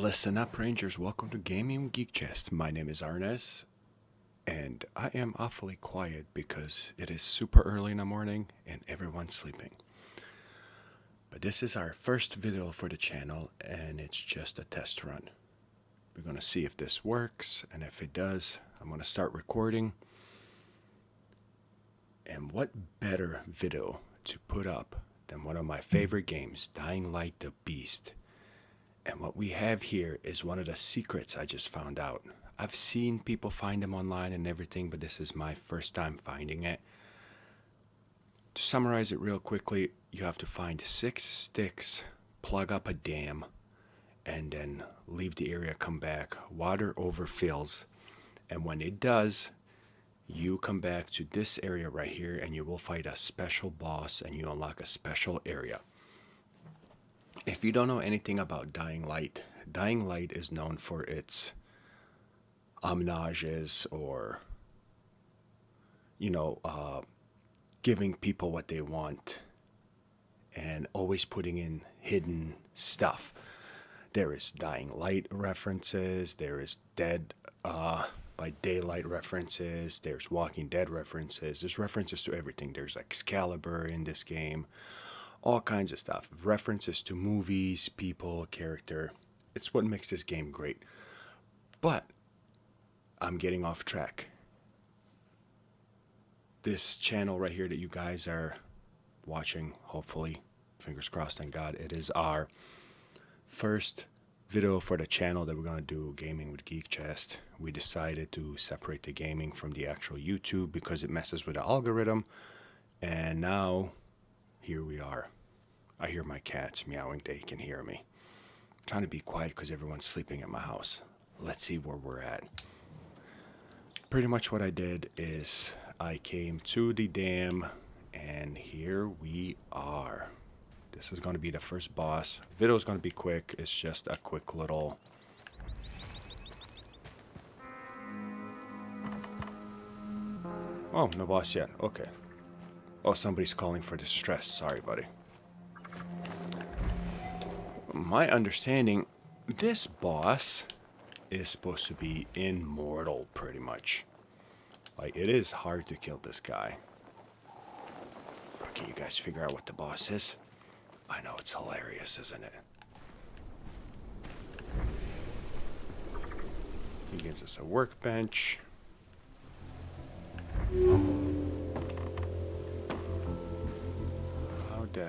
Listen up, Rangers. Welcome to Gaming Geek Chest. My name is Arnes, and I am awfully quiet because it is super early in the morning and everyone's sleeping. But this is our first video for the channel, and it's just a test run. We're going to see if this works, and if it does, I'm going to start recording. And what better video to put up than one of my favorite games, Dying Light the Beast. And what we have here is one of the secrets I just found out. I've seen people find them online and everything, but this is my first time finding it. To summarize it real quickly, you have to find 6 sticks, plug up a dam, and then leave the area, come back. Water overfills, and when it does, you come back to this area right here, and you will fight a special boss, and you unlock a special area. If you don't know anything about Dying Light is known for its homages or, giving people what they want and always putting in hidden stuff. There is Dying Light references, there is Dead by Daylight references, there's Walking Dead references, there's references to everything. There's Excalibur in this game. All kinds of stuff. References to movies, people, character. It's what makes this game great. But I'm getting off track. This channel right here that you guys are watching, hopefully, fingers crossed, thank God, it is our first video for the channel that we're going to do Gaming with Geek Chest. We decided to separate the gaming from the actual YouTube because it messes with the algorithm. And now, here we are. I hear my cats meowing. They can hear me. I'm trying to be quiet because everyone's sleeping at my house. Let's see where we're at. Pretty much what I did is I came to the dam, and here we are. This is going to be the first boss. Video is going to be quick. It's just a quick little... Oh, no boss yet. Okay. Oh, somebody's calling for distress. Sorry, buddy. My understanding, this boss is supposed to be immortal, pretty much. Like, it is hard to kill this guy. But can you guys figure out what the boss is? I know, it's hilarious, isn't it? He gives us a workbench. How the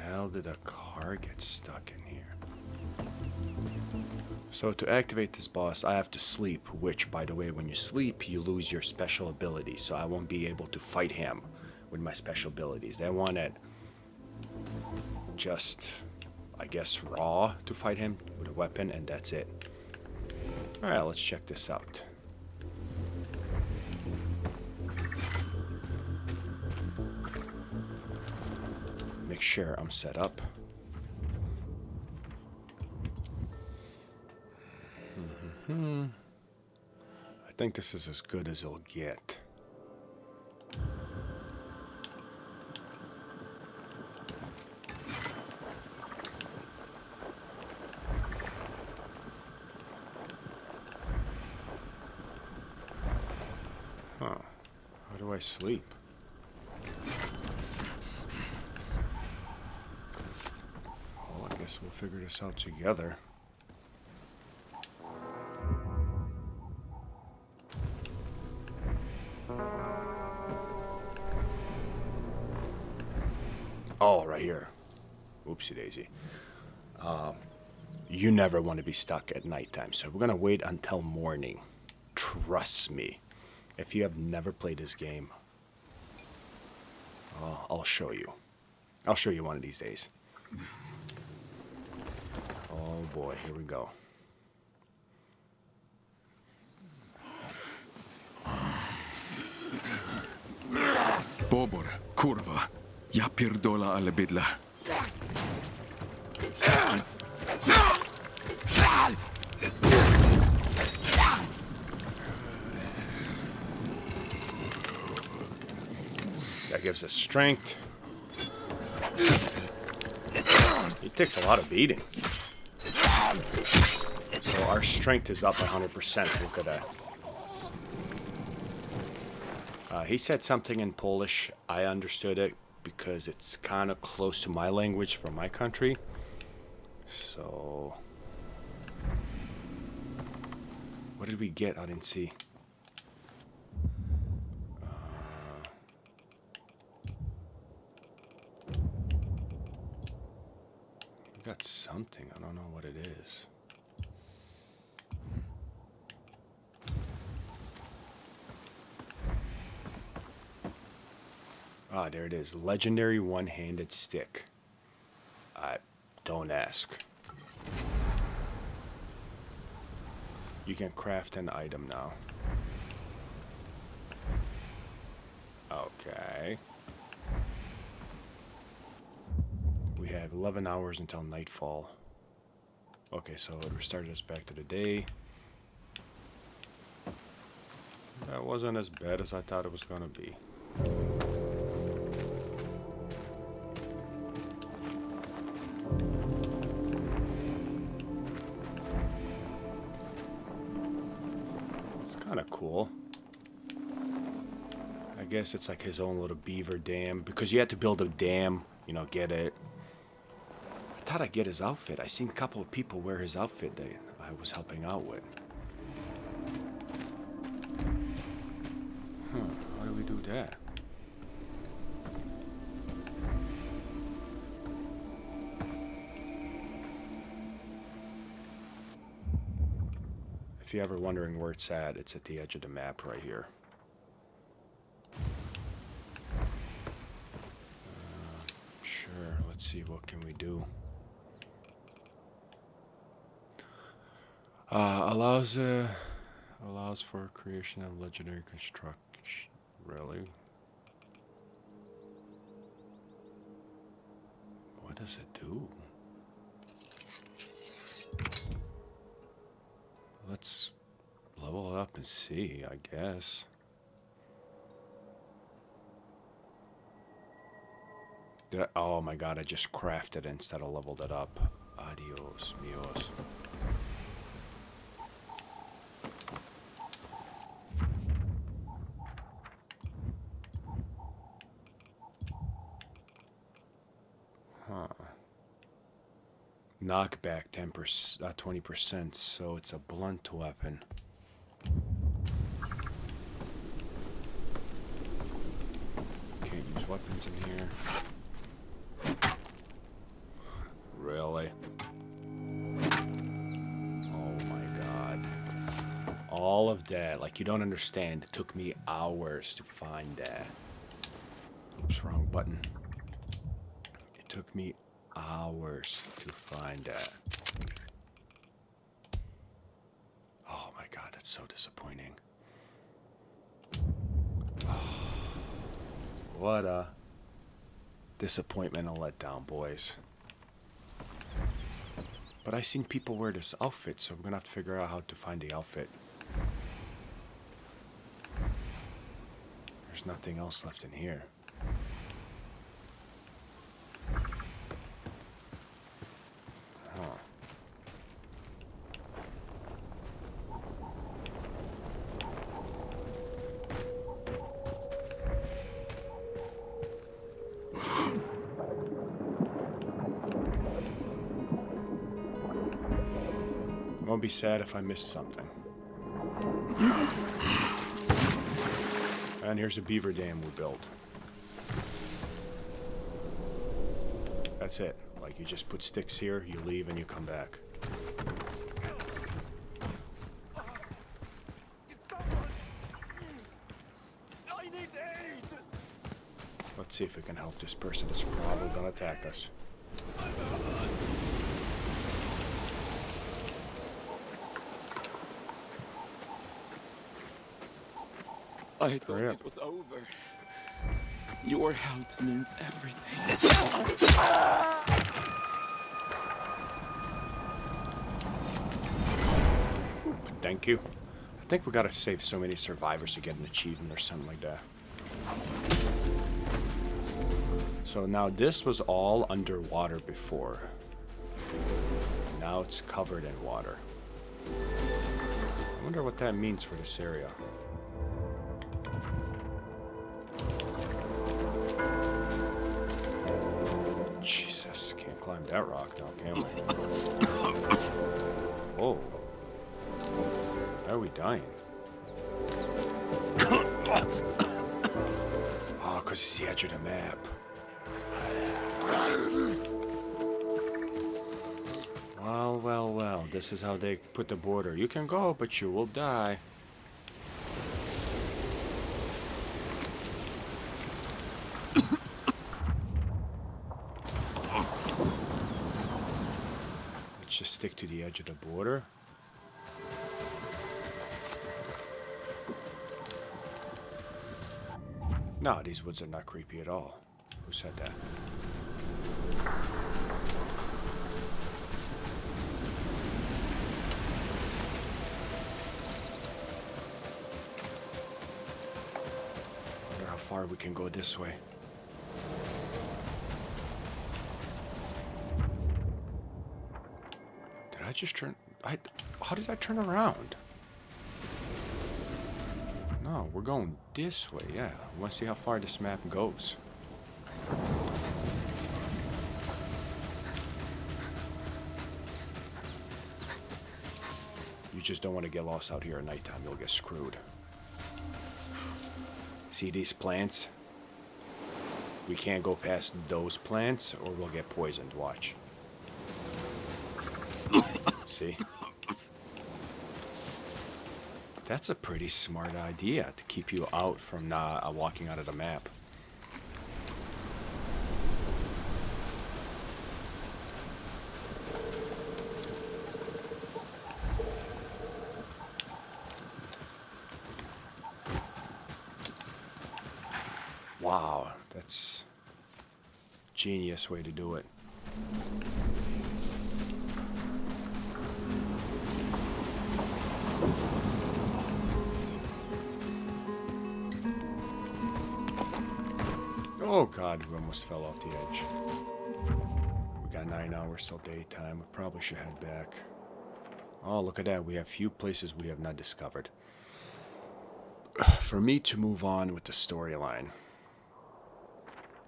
hell did a car get stuck in here? So to activate this boss, I have to sleep, which, by the way, when you sleep, you lose your special abilities. So I won't be able to fight him with my special abilities. They want it just, I guess, raw to fight him with a weapon, and that's it. Alright, let's check this out. Make sure I'm set up. I think this is as good as it'll get. Huh. How do I sleep? Well, I guess we'll figure this out together. Oh, right here. Oopsie daisy. You never want to be stuck at nighttime, so we're going to wait until morning. Trust me. If you have never played this game, I'll show you. I'll show you one of these days. Oh boy, here we go. Bobor, kurva. Ja pierdolę, ale bydla. That gives us strength. He takes a lot of beating. our strength is up 100%. Look at that. He said something in Polish. I understood it because it's kind of close to my language from my country. So, what did we get? I didn't see. We got something. I don't know what it is. Ah, there it is. Legendary one-handed stick. Don't ask. You can craft an item now. Okay. We have 11 hours until nightfall. Okay, so it restarted us back to the day. That wasn't as bad as I thought it was gonna be. Kind of cool. I guess it's like his own little beaver dam, because you had to build a dam, you know, get it. I thought I'd get his outfit. I seen a couple of people wear his outfit that I was helping out with. How do we do that? If you're ever wondering where it's at the edge of the map right here. Sure, let's see, what can we do? Allows for creation of legendary construction. Really? What does it do? Let's level it up and see, I guess. Oh my god, I just crafted it instead of leveled it up. Adios, mios. Knockback 20%, so it's a blunt weapon. Can't use weapons in here. Really? Oh my god. All of that, like, you don't understand. It took me hours to find that. Oops, wrong button. It took me hours to find that. Oh my god, that's so disappointing. What a disappointment and letdown, boys. But I seen people wear this outfit, so we're gonna have to figure out how to find the outfit. There's nothing else left in here. I won't be sad if I miss something. And here's a beaver dam we built. That's it. Like, you just put sticks here, you leave, and you come back. Let's see if we can help this person that's probably gonna attack us. I thought it was over. Your help means everything. Thank you. I think we gotta save so many survivors to get an achievement or something like that. So now this was all underwater before. Now it's covered in water. I wonder what that means for this area. Jesus, can't climb that rock now, can we? Whoa. Why are we dying? Oh, because it's the edge of the map. Well, well, well. This is how they put the border. You can go, but you will die. Let's just stick to the edge of the border. No, these woods are not creepy at all. Who said that? Wonder how far we can go this way. Did I just turn? How did I turn around? No, we're going this way, yeah. I want to see how far this map goes. You just don't want to get lost out here at nighttime. You'll get screwed. See these plants? We can't go past those plants or we'll get poisoned. Watch. See? That's a pretty smart idea to keep you out from walking out of the map. Wow, that's a genius way to do it. Oh god, we almost fell off the edge. We got 9 hours till daytime. We probably should head back. Oh, look at that. We have few places we have not discovered. For me to move on with the storyline,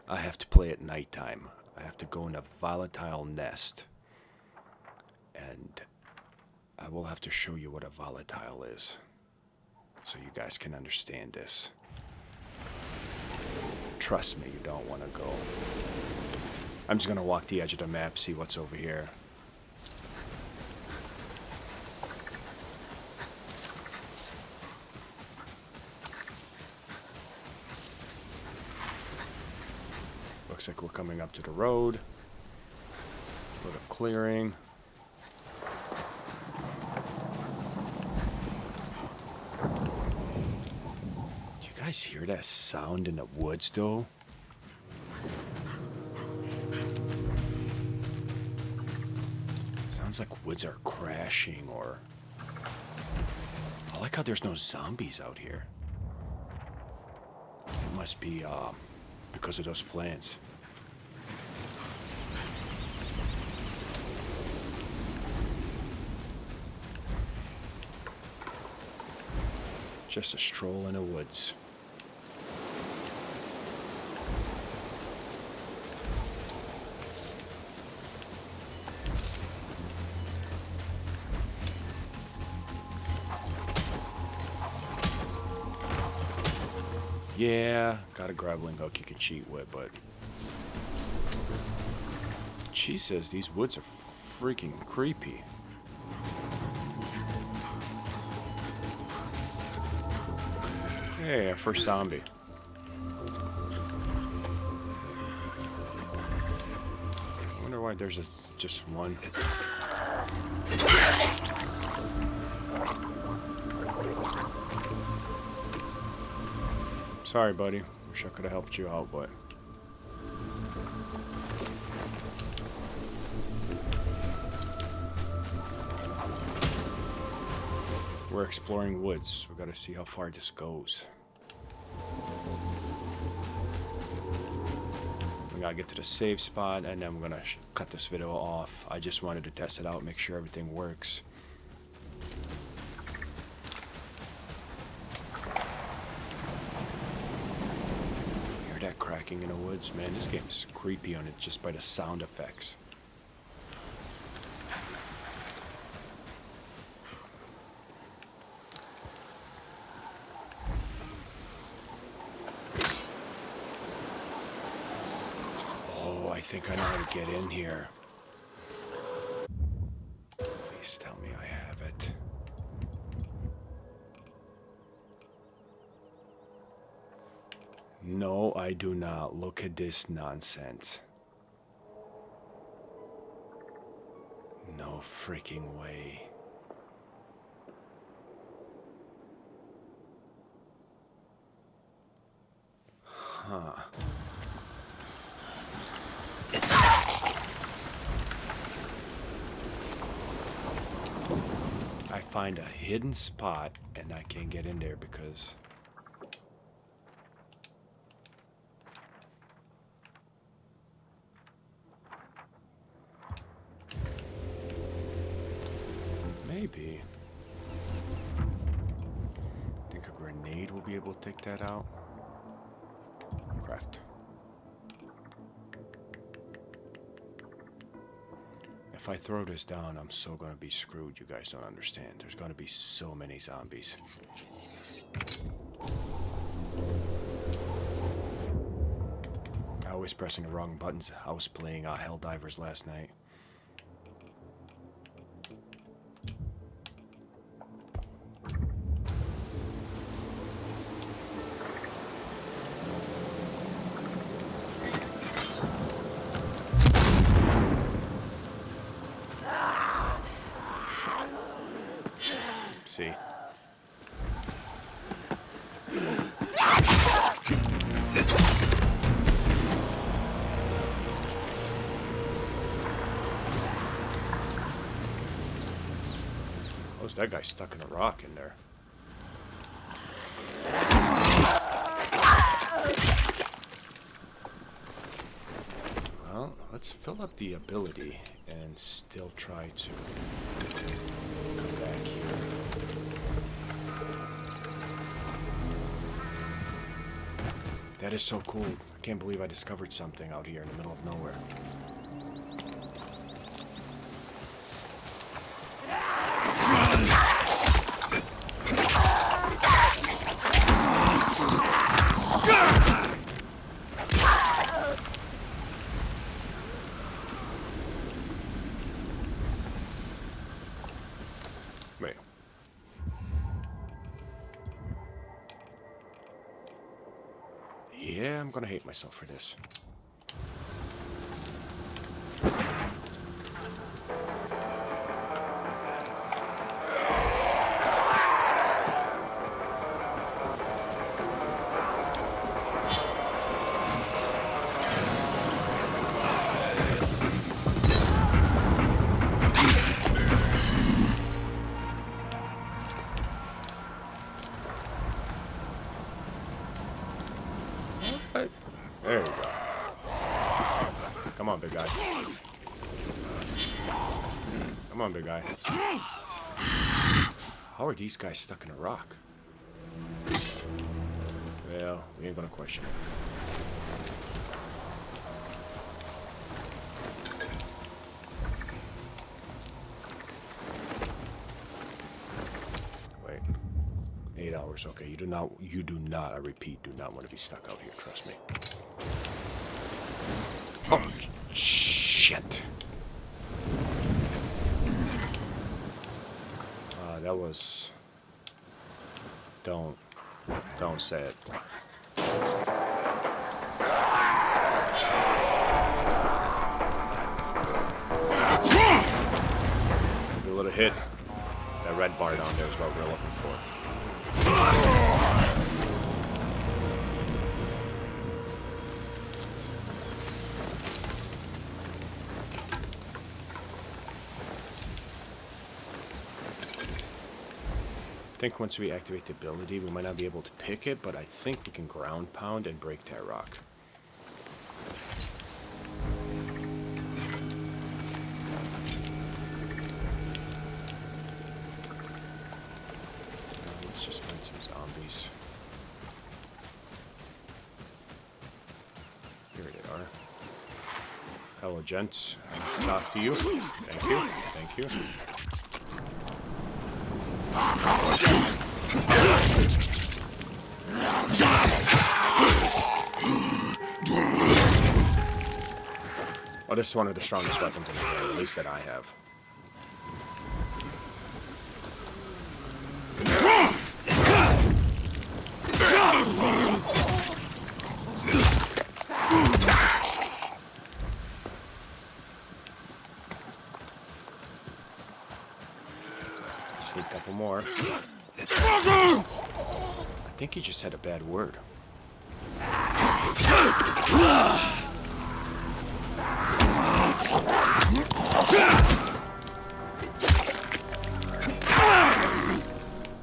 I have to play at nighttime. I have to go in a volatile nest. And I will have to show you what a volatile is, so you guys can understand this. Trust me, you don't want to go. I'm just going to walk the edge of the map, see what's over here. Looks like we're coming up to the road. Little clearing. You guys hear that sound in the woods, though? Sounds like woods are crashing, or... I like how there's no zombies out here. It must be, because of those plants. Just a stroll in the woods. Yeah, got a grappling hook you can cheat with, but... She says these woods are freaking creepy. Hey, our first zombie. I wonder why there's just one. Sorry, buddy. Wish I could have helped you out, but... We're exploring woods. We gotta see how far this goes. We gotta get to the save spot, and then we're gonna cut this video off. I just wanted to test it out, make sure everything works. that cracking in the woods? Man, this game's creepy on it just by the sound effects. Oh, I think I know how to get in here. Please tell me I have it. No, I do not. Look at this nonsense. No freaking way. Huh. I find a hidden spot and I can't get in there because maybe. Think a grenade will be able to take that out? Craft. If I throw this down, I'm so gonna be screwed. You guys don't understand. There's gonna be so many zombies. I was pressing the wrong buttons. I was playing Helldivers last night. See? That guy stuck in a rock in there. Well, let's fill up the ability and still try to come back here. That is so cool. I can't believe I discovered something out here in the middle of nowhere. Wait. Yeah, I'm gonna hate myself for this. There you go. Come on, big guy. Come on, big guy. How are these guys stuck in a rock? Well, we ain't gonna question it. Wait. 8 hours, okay. You do not, I repeat, do not want to be stuck out here, trust me. Oh, shit. That was... Don't say it. Maybe a little hit. That red bar down there is what we're looking for. I think once we activate the ability, we might not be able to pick it, but I think we can ground pound and break that rock. Let's just find some zombies. Hello, gents. Talk to you. Thank you. Thank you. Oh, this is one of the strongest weapons in the game, at least that I have. Just need a couple more. I think he just said a bad word.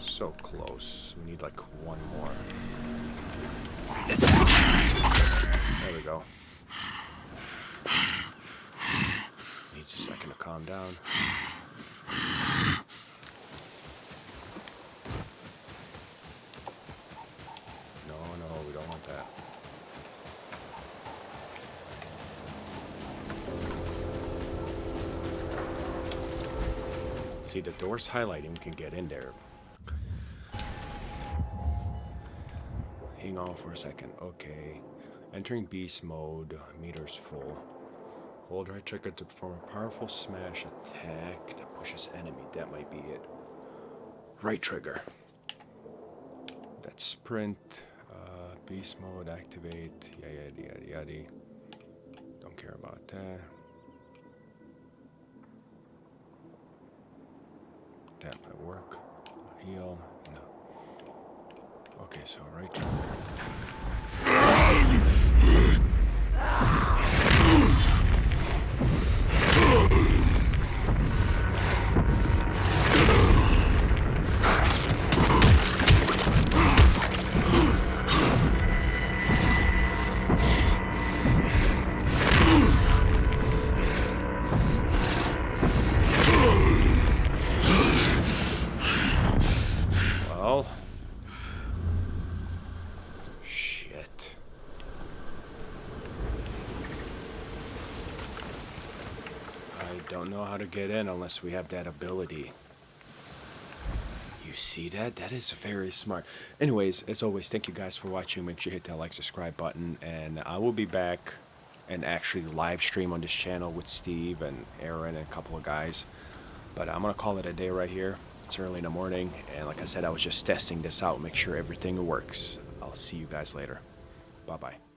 So close. We need like one more. There we go. Needs a second to calm down. No, we don't want that. See, the door's highlighting. We can get in there. Hang on for a second. Okay. Entering beast mode. Meter's full. Hold right trigger to perform a powerful smash attack that pushes enemy. That might be it. Right trigger. That's sprint. Beast mode activate. Yada. Don't care about that. That might work. Heal. No. Okay, so right trigger. Well, shit. I don't know how to get in unless we have that ability. You see that? That is very smart. Anyways, as always, thank you guys for watching. Make sure you hit that like, subscribe button, and I will be back and actually live stream on this channel with Steve and Aaron and a couple of guys. But I'm gonna call it a day right here. It's early in the morning, and like I said, I was just testing this out, make sure everything works. I'll see you guys later. Bye-bye.